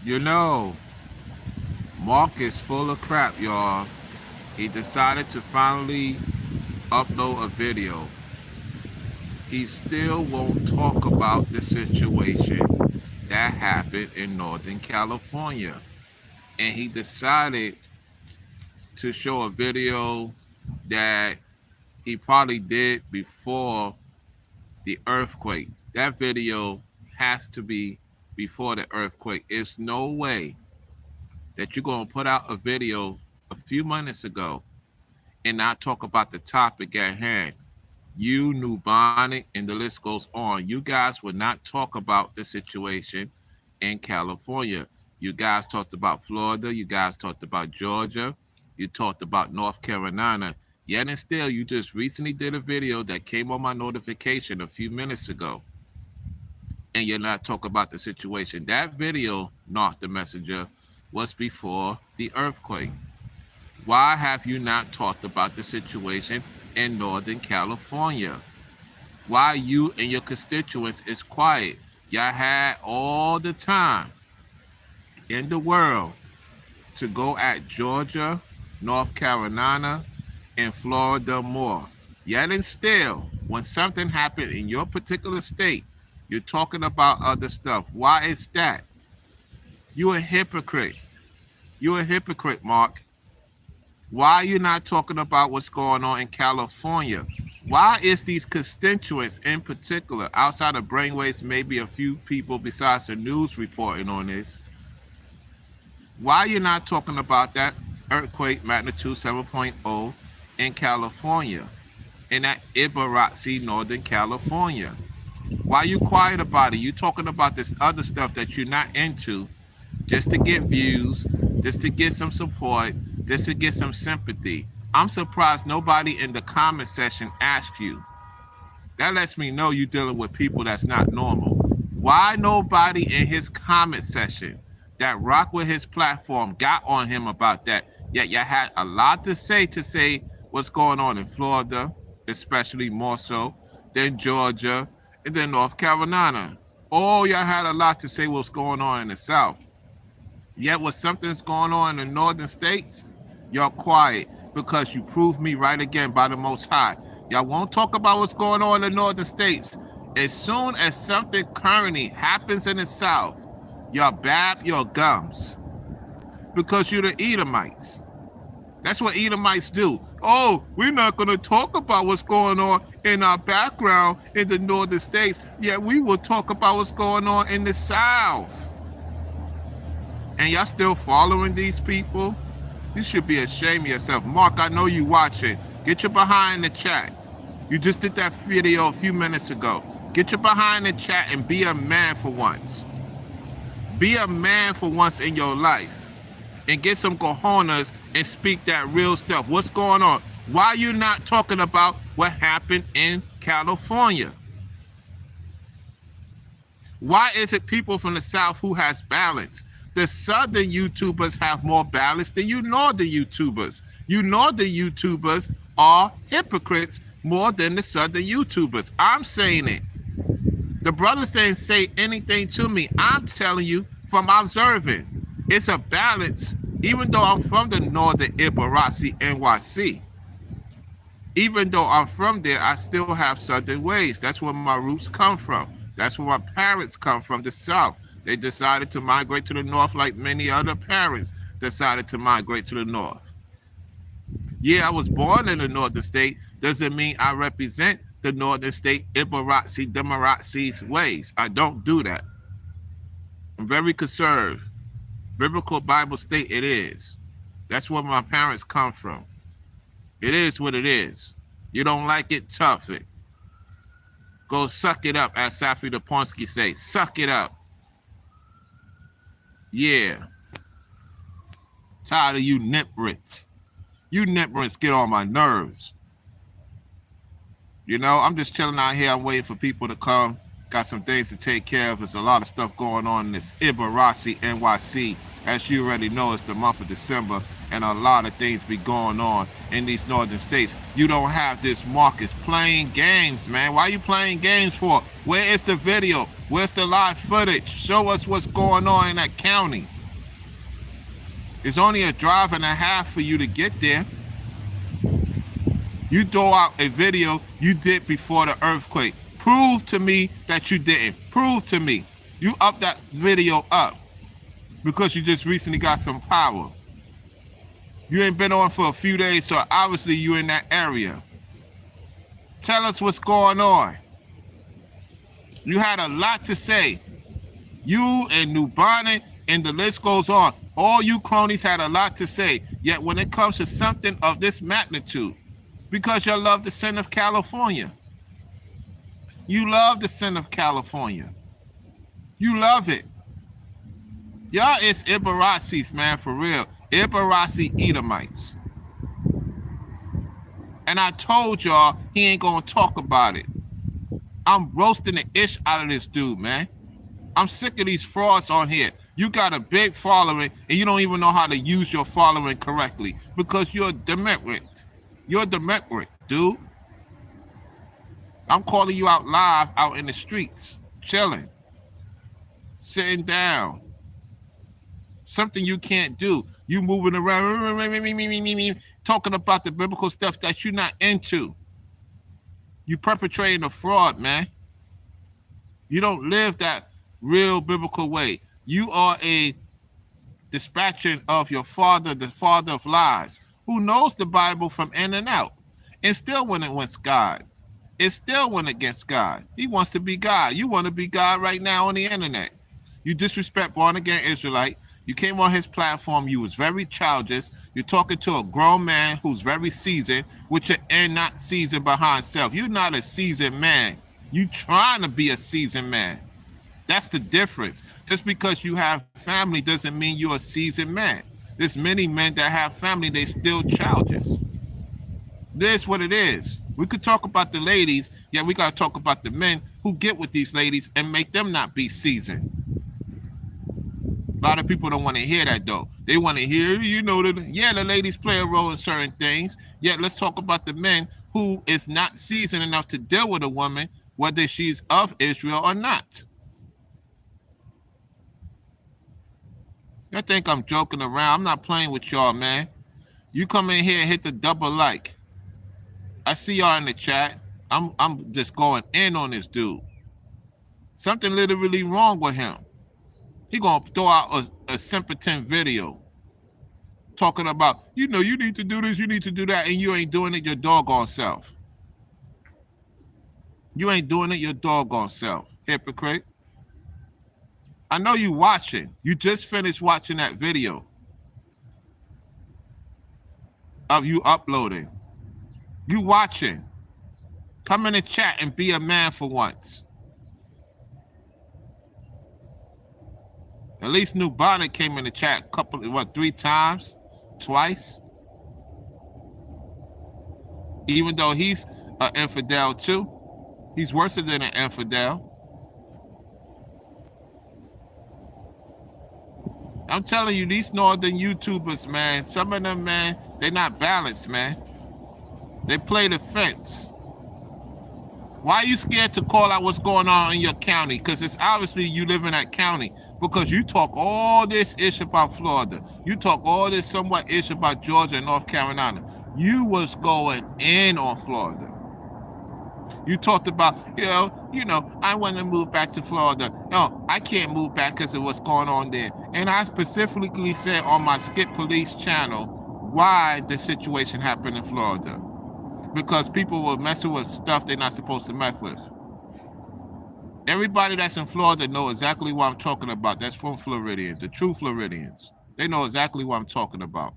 You know, Mark is full of crap, y'all. He decided to finally upload a video. He still won't talk about the situation that happened in Northern California. And he decided to show a video that he probably did before the earthquake. That video has to be before the earthquake. It's no way that you're going to put out a video a few minutes ago and not talk about the topic at hand. You, New Bonnet, and the list goes on. You guys would not talk about the situation in California. You guys talked about Florida. You guys talked about Georgia. You talked about North Carolina. Yet and still, you just recently did a video that came on my notification a few minutes ago, and you're not talking about the situation. That video, not the messenger, was before the earthquake. Why have you not talked about the situation in Northern California? Why you and your constituents is quiet? Y'all had all the time in the world to go at Georgia, North Carolina, and Florida more. Yet and still, when something happened in your particular state, you're talking about other stuff. Why is that? You're a hypocrite. You're a hypocrite, Mark. Why are you not talking about what's going on in California? Why is these constituents in particular, outside of brainwaves, maybe a few people besides the news reporting on this, why are you not talking about that earthquake magnitude 7.0 in California, in that Ibaraki, Northern California? Why are you quiet about it? You talking about this other stuff that you're not into just to get views, just to get some support, just to get some sympathy. I'm surprised nobody in the comment section asked you. That lets me know you're dealing with people that's not normal. Why nobody in his comment section that rock with his platform got on him about that? Yet you had a lot to say what's going on in Florida, especially more so than Georgia and then North Carolina. Oh, y'all had a lot to say what's going on in the South. Yet when something's going on in the northern states, y'all quiet because you proved me right again by the Most High. Y'all won't talk about what's going on in the northern states. As soon as something currently happens in the South, y'all bab your gums because you're the Edomites. That's what Edomites do. Oh, we're not going to talk about what's going on in our background in the northern states, yet we will talk about what's going on in the South. And y'all still following these people? You should be ashamed of yourself. Mark, I know you watching. Get your behind in the chat. You just did that video a few minutes ago. Get your behind in the chat and be a man for once. Be a man for once in your life. And get some cojones and speak that real stuff. What's going on? Why are you not talking about what happened in California? Why is it people from the South who has balance? The Southern YouTubers have more balance than you Northern YouTubers. You Northern YouTubers are hypocrites more than the Southern YouTubers. I'm saying it. The brothers didn't say anything to me. I'm telling you from observing. It's a balance. Even though I'm from the Northern Ibaraki, NYC, even though I'm from there, I still have Southern ways. That's where my roots come from. That's where my parents come from, the South. They decided to migrate to the North like many other parents decided to migrate to the North. Yeah, I was born in the Northern state. Doesn't mean I represent the Northern state Ibaraki, Demaratsi's ways. I don't do that. I'm very conservative. Biblical Bible state it is. That's where my parents come from. It is what it is. You don't like it, tough it. Go suck it up, as Safi Duponsky say. Suck it up. Yeah. Tired of you nitwits. You nitwits get on my nerves. You know, I'm just chilling out here. I'm waiting for people to come. Got some things to take care of. There's a lot of stuff going on in this Ibaraki, NYC. As you already know, it's the month of December, and a lot of things be going on in these northern states. You don't have this Marcus playing games, man. Why are you playing games for? Where is the video? Where's the live footage? Show us what's going on in that county. It's only a drive and a half for you to get there. You throw out a video you did before the earthquake. Prove to me that you didn't. Prove to me. You up that video up because you just recently got some power. You ain't been on for a few days, so obviously you in that area. Tell us what's going on. You had a lot to say. You and New Bonnet and the list goes on. All you cronies had a lot to say. Yet when it comes to something of this magnitude, because you love the sin of California. You love the sin of California. You love it. Y'all is Ibarazis, man, for real. Ibarazi Edomites. And I told y'all he ain't gonna talk about it. I'm roasting the ish out of this dude, man. I'm sick of these frauds on here. You got a big following and you don't even know how to use your following correctly because you're a demerit. You're a demerit, dude. I'm calling you out live out in the streets, chilling, sitting down. Something you can't do. You moving around, talking about the biblical stuff that you're not into. You perpetrating a fraud, man. You don't live that real biblical way. You are a dispatching of your father, the father of lies, who knows the Bible from in and out, and still went against God. It still went against God. He wants to be God. You want to be God right now on the internet. You disrespect born-again Israelite. You came on his platform. You was very childish. You're talking to a grown man who's very seasoned, with your end not seasoned behind self. You're not a seasoned man. You trying to be a seasoned man. That's the difference. Just because you have family doesn't mean you're a seasoned man. There's many men that have family, they still childish. This is what it is. We could talk about the ladies, yet we got to talk about the men who get with these ladies and make them not be seasoned. A lot of people don't want to hear that, though. They want to hear, you know, the ladies play a role in certain things. Yet let's talk about the men who is not seasoned enough to deal with a woman, whether she's of Israel or not. I think I'm joking around. I'm not playing with y'all, man. You come in here and hit the double like. I see y'all in the chat. I'm just going in on this dude. Something literally wrong with him. He gonna throw out a simpleton video talking about, you know, you need to do this, you need to do that, and you ain't doing it your doggone self. You ain't doing it your doggone self, hypocrite. I know you watching. You just finished watching that video of you uploading. You watching. Come in the chat and be a man for once. At least New Bonnet came in the chat three times? Twice? Even though he's an infidel too. He's worse than an infidel. I'm telling you, these northern YouTubers, man, some of them, man, they're not balanced, man. They play the fence. Why are you scared to call out what's going on in your county? Because it's obviously you live in that county. Because you talk all this ish about Florida. You talk all this somewhat ish about Georgia and North Carolina. You was going in on Florida. You talked about, you know, I want to move back to Florida. No, I can't move back because of what's going on there. And I specifically said on my Skip Police channel why the situation happened in Florida. Because people were messing with stuff they're not supposed to mess with. Everybody that's in Florida know exactly what I'm talking about. That's from Floridians, the true Floridians. They know exactly what I'm talking about.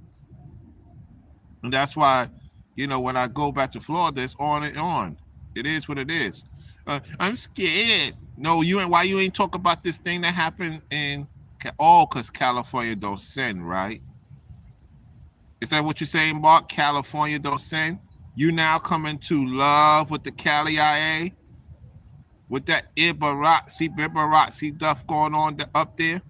And that's why, you know, when I go back to Florida, it's on and on. It is what it is. I'm scared. No, you ain't. Why you ain't talk about this thing that happened in because California don't sin, right? Is that what you're saying, Mark? California don't sin? You now coming to love with the Cali IA? With that Ibarazzi stuff going on up there?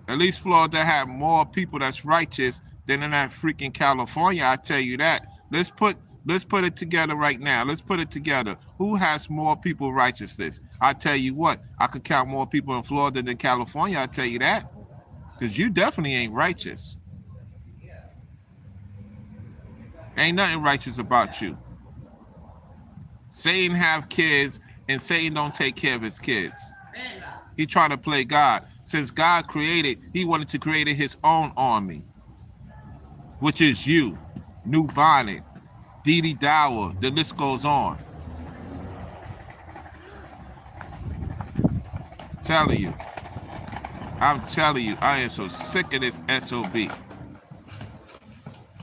At least Florida have more people that's righteous than in that freaking California, I tell you that. Let's put Let's put it together right now. Let's put it together. Who has more people righteousness? I tell you what, I could count more people in Florida than California. I tell you that, because you definitely ain't righteous. Ain't nothing righteous about you. Satan have kids, and Satan don't take care of his kids. He trying to play God. Since God created, he wanted to create his own army, which is you, New Bonnet, Dee Dee Dower, the list goes on. I'm telling you, I am so sick of this SOB.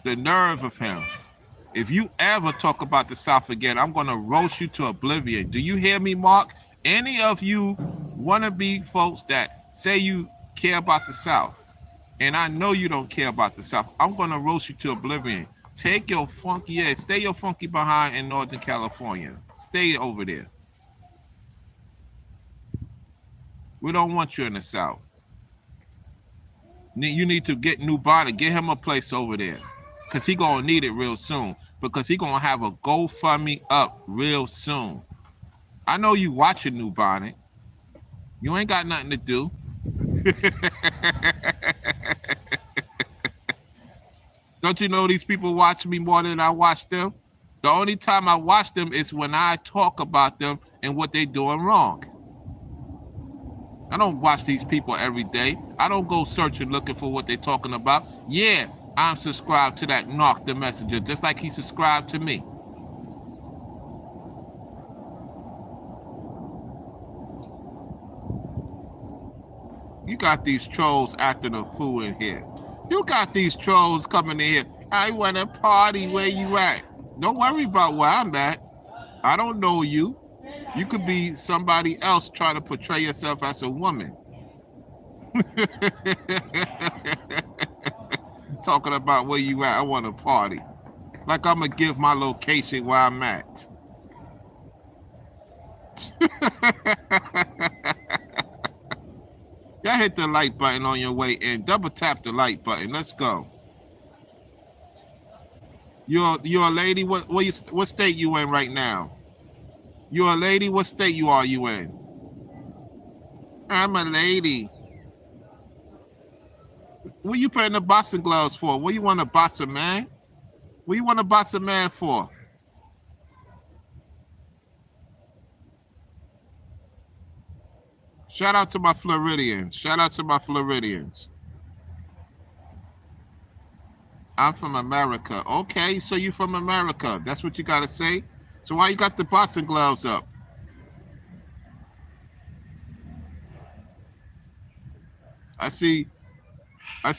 The nerve of him. If you ever talk about the South again, I'm going to roast you to oblivion. Do you hear me, Mark? Any of you wannabe folks that say you care about the South, and I know you don't care about the South, I'm going to roast you to oblivion. Take your funky ass, stay your funky behind in Northern California. Stay over there. We don't want you in the South. You need to get New Bonnet, get him a place over there, because he going to need it real soon, because he going to have a GoFundMe up real soon. I know you watching New Bonnet. You ain't got nothing to do. Don't you know these people watch me more than I watch them? The only time I watch them is when I talk about them and what they're doing wrong. I don't watch these people every day. I don't go searching looking for what they're talking about. Yeah, I'm subscribed to that Marc the Messenger, just like he subscribed to me. You got these trolls acting a fool in here. You got these trolls coming in here. I want to party where you at. Don't worry about where I'm at. I don't know you. You could be somebody else trying to portray yourself as a woman. Talking about where you at. I want to party. Like I'm going to give my location where I'm at. Y'all hit the like button on your way in. Double tap the like button. Let's go. You're a lady. What state you in right now? You're a lady. What state are you in? I'm a lady. What you putting the boxing gloves for? What you want to box a man? What you want to box a man for? Shout out to my Floridians. Shout out to my Floridians. I'm from America. Okay, so you from America. That's what you got to say? So why you got the boxing gloves up? I see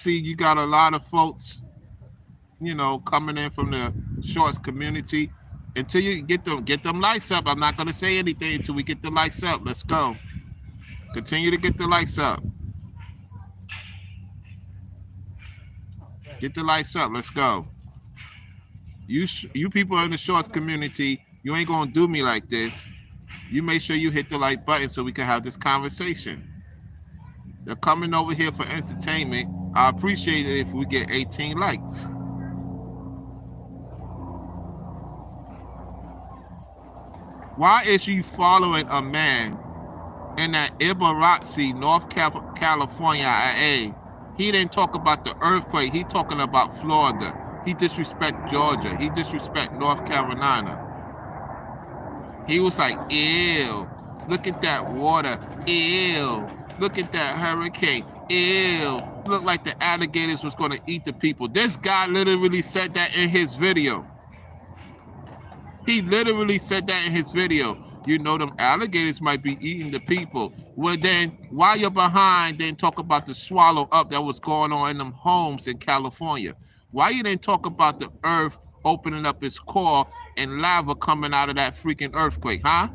you got a lot of folks, coming in from the shorts community. Until you get them lights up, I'm not going to say anything until we get the lights up. Let's go. Continue to get the lights up. Get the lights up. Let's go. You people in the shorts community, you ain't going to do me like this. You make sure you hit the like button so we can have this conversation. They're coming over here for entertainment. I appreciate it if we get 18 likes. Why is you following a man in that Ibaraki, North California, IA? He didn't talk about the earthquake. He talking about Florida. He disrespect Georgia. He disrespect North Carolina. He was like, ew, look at that water. Ew, look at that hurricane. Ew, looked like the alligators was going to eat the people. This guy literally said that in his video. He literally said that in his video. You know them alligators might be eating the people. Well, then, while you're behind, then talk about the swallow up that was going on in them homes in California. Why you didn't talk about the earth opening up its core and lava coming out of that freaking earthquake, huh?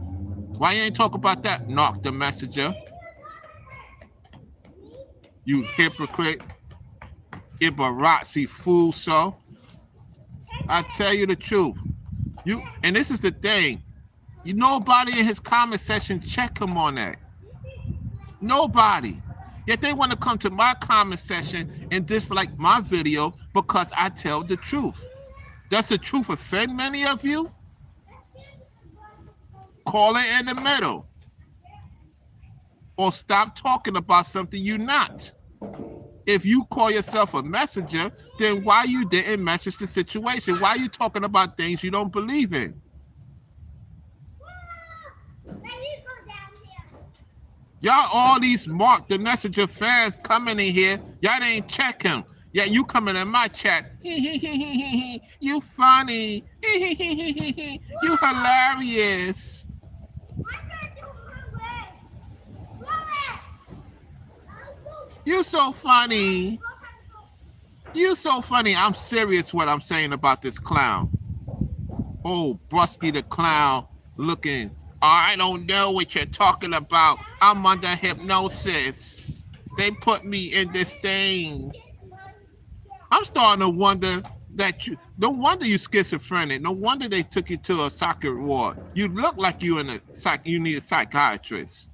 Why you ain't talk about that, Marc the Messenger? You hypocrite, Ibaraki fool, so. I tell you the truth. And this is the thing. Nobody in his comment section check him on that. Nobody. Yet they want to come to my comment section and dislike my video because I tell the truth. Does the truth offend many of you? Call it in the middle. Or stop talking about something you're not. If you call yourself a messenger, then why you didn't message the situation? Why are you talking about things you don't believe in? Y'all, all these Mark the Messenger fans coming in here, y'all didn't check him. Yeah, you coming in my chat. You funny. You hilarious. You so funny. You so funny. I'm serious what I'm saying about this clown. Oh, Brusky the clown looking. I don't know what you're talking about. I'm under hypnosis. They put me in this thing. I'm starting to wonder that you. No wonder you schizophrenic. No wonder they took you to a soccer ward. You look like you in a you need a psychiatrist.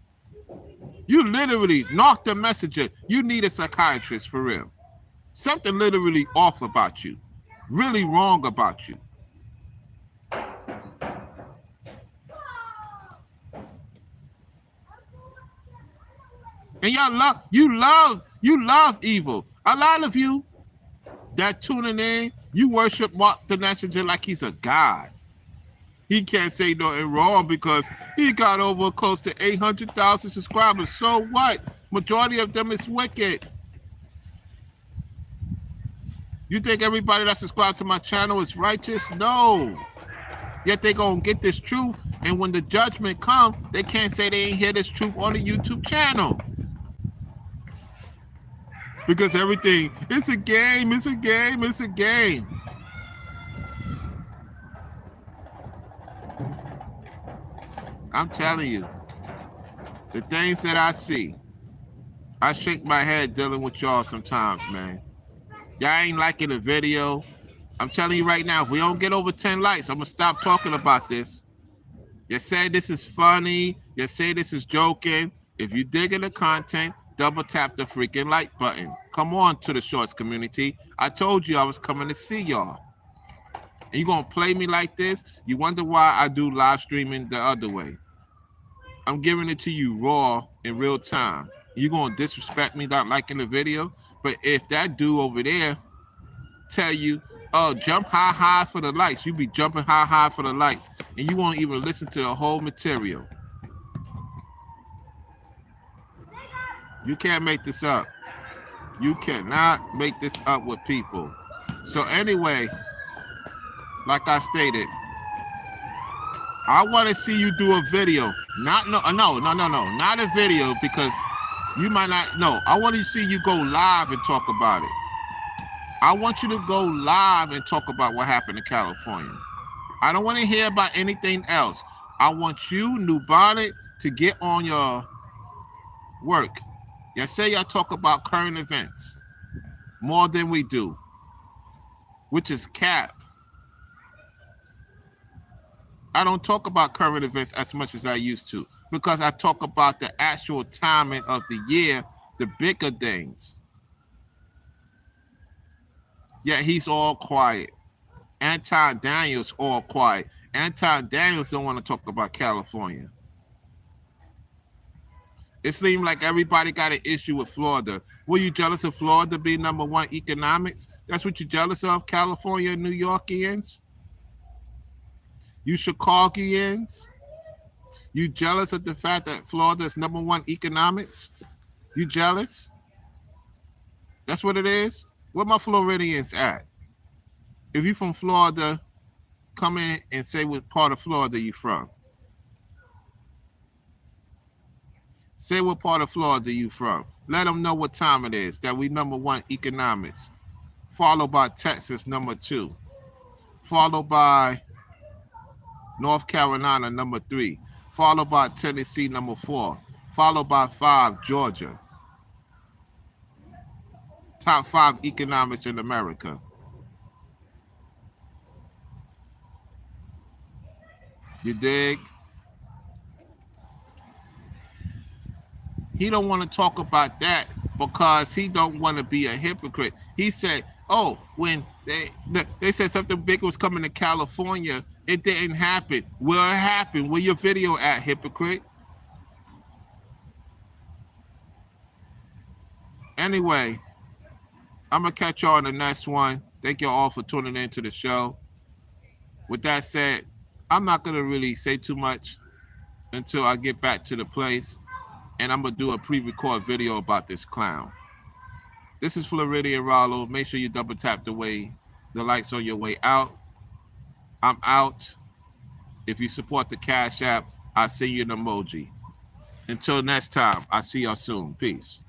You literally knocked the messenger. You need a psychiatrist for real. Something literally off about you. Really wrong about you. And y'all love evil. A lot of you that tuning in, you worship Mark the Messenger like he's a god. He can't say nothing wrong because he got over close to 800,000 subscribers. So what? Majority of them is wicked. You think everybody that subscribed to my channel is righteous? No. Yet they gonna get this truth, and when the judgment comes, they can't say they ain't hear this truth on the YouTube channel. Because everything, it's a game, it's a game, it's a game. I'm telling you, the things that I see, I shake my head dealing with y'all sometimes, man. Y'all ain't liking the video. I'm telling you right now, if we don't get over 10 likes, I'm going to stop talking about this. You say this is funny. You say this is joking. If you dig in the content, double tap the freaking like button. Come on to the Shorts community. I told you I was coming to see y'all. And you going to play me like this? You wonder why I do live streaming the other way. I'm giving it to you raw in real time. You going to disrespect me not liking the video? But if that dude over there tell you, oh, jump high for the likes, you be jumping high for the likes, and you won't even listen to the whole material. You can't make this up. You cannot make this up with people. So anyway, like I stated, I want to see you do a video. Not a video, because you might not know. I want to see you go live and talk about it. I want you to go live and talk about what happened in California. I don't want to hear about anything else. I want you, New Bonnet, to get on your work. You say y'all talk about current events more than we do, which is cap. I don't talk about current events as much as I used to because I talk about the actual timing of the year, the bigger things. Yeah, he's all quiet. Anton Daniels all quiet. Anton Daniels don't want to talk about California. It seems like everybody got an issue with Florida. Were you jealous of Florida being #1 economics? That's what you're jealous of, California and New Yorkians? You Chicagoans? You jealous of the fact that Florida is #1 economics? You jealous? That's what it is? Where my Floridians at? If you from Florida, come in and say what part of Florida you from. Say what part of Florida you from. Let them know what time it is, that we #1 economics. Followed by Texas, #2. Followed by North Carolina, #3. Followed by Tennessee, #4. Followed by 5, Georgia. Top 5 economics in America. You dig? He don't want to talk about that because he don't want to be a hypocrite. He said, oh, when They said something big was coming to California. It didn't happen. Where it happened? Where your video at, hypocrite? Anyway, I'm gonna catch y'all in the next one. Thank you all for tuning into the show. With that said, I'm not gonna really say too much until I get back to the place, and I'm gonna do a pre-record video about this clown. This is Floridian Rollo. Make sure you double tap the lights on your way out. I'm out. If you support the Cash App, I'll send you an emoji. Until next time, I'll see y'all soon. Peace.